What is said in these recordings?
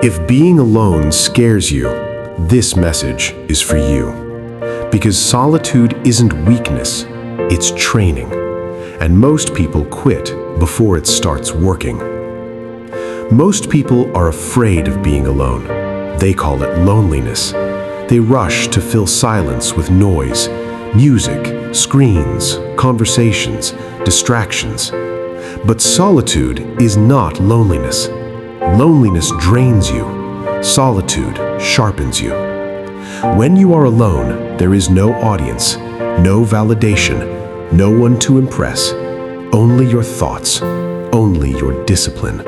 If being alone scares you, this message is for you. Because solitude isn't weakness, it's training. And most people quit before it starts working. Most people are afraid of being alone. They call it loneliness. They rush to fill silence with noise, music, screens, conversations, distractions. But solitude is not loneliness. Loneliness drains you. Solitude sharpens you. When you are alone, there is no audience, no validation, no one to impress, only your thoughts, only your discipline.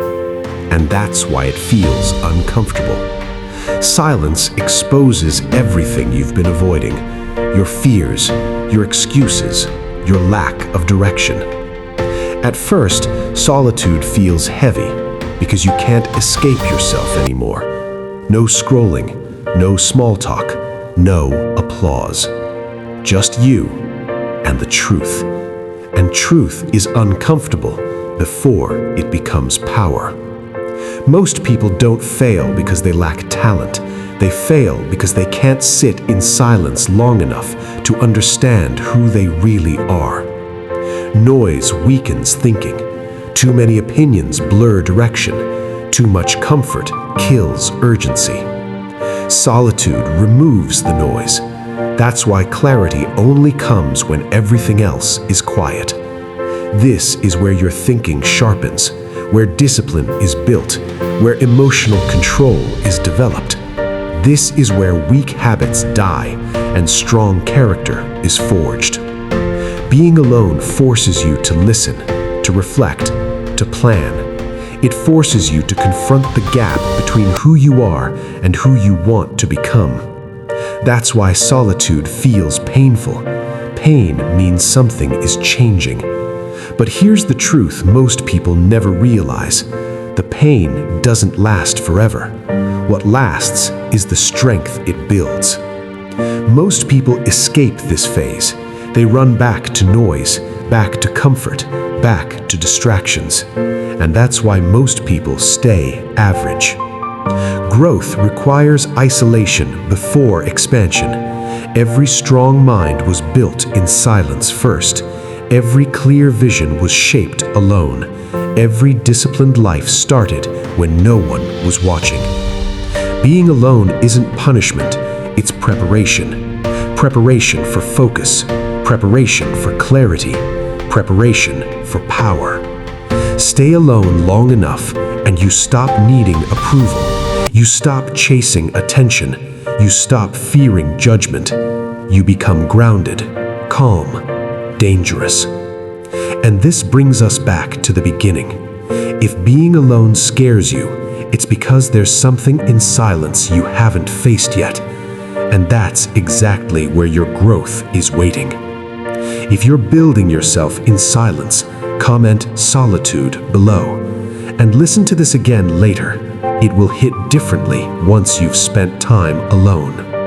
And that's why it feels uncomfortable. Silence exposes everything you've been avoiding, your fears, your excuses, your lack of direction. At first, solitude feels heavy because you can't escape yourself anymore. No scrolling, no small talk, no applause. Just you and the truth. And truth is uncomfortable before it becomes power. Most people don't fail because they lack talent. They fail because they can't sit in silence long enough to understand who they really are. Noise weakens thinking. Too many opinions blur direction. Too much comfort kills urgency. Solitude removes the noise. That's why clarity only comes when everything else is quiet. This is where your thinking sharpens, where discipline is built, where emotional control is developed. This is where weak habits die and strong character is forged. Being alone forces you to listen, to reflect, to plan. It forces you to confront the gap between who you are and who you want to become. That's why solitude feels painful. Pain means something is changing. But here's the truth most people never realize. The pain doesn't last forever. What lasts is the strength it builds. Most people escape this phase. They run back to noise, back to comfort, back to distractions. And that's why most people stay average. Growth requires isolation before expansion. Every strong mind was built in silence first. Every clear vision was shaped alone. Every disciplined life started when no one was watching. Being alone isn't punishment, it's preparation. Preparation for focus, preparation for clarity, preparation for power. Stay alone long enough and you stop needing approval. You stop chasing attention. You stop fearing judgment. You become grounded, calm, dangerous. And this brings us back to the beginning. If being alone scares you, it's because there's something in silence you haven't faced yet. And that's exactly where your growth is waiting. If you're building yourself in silence, comment solitude below. And listen to this again later. It will hit differently once you've spent time alone.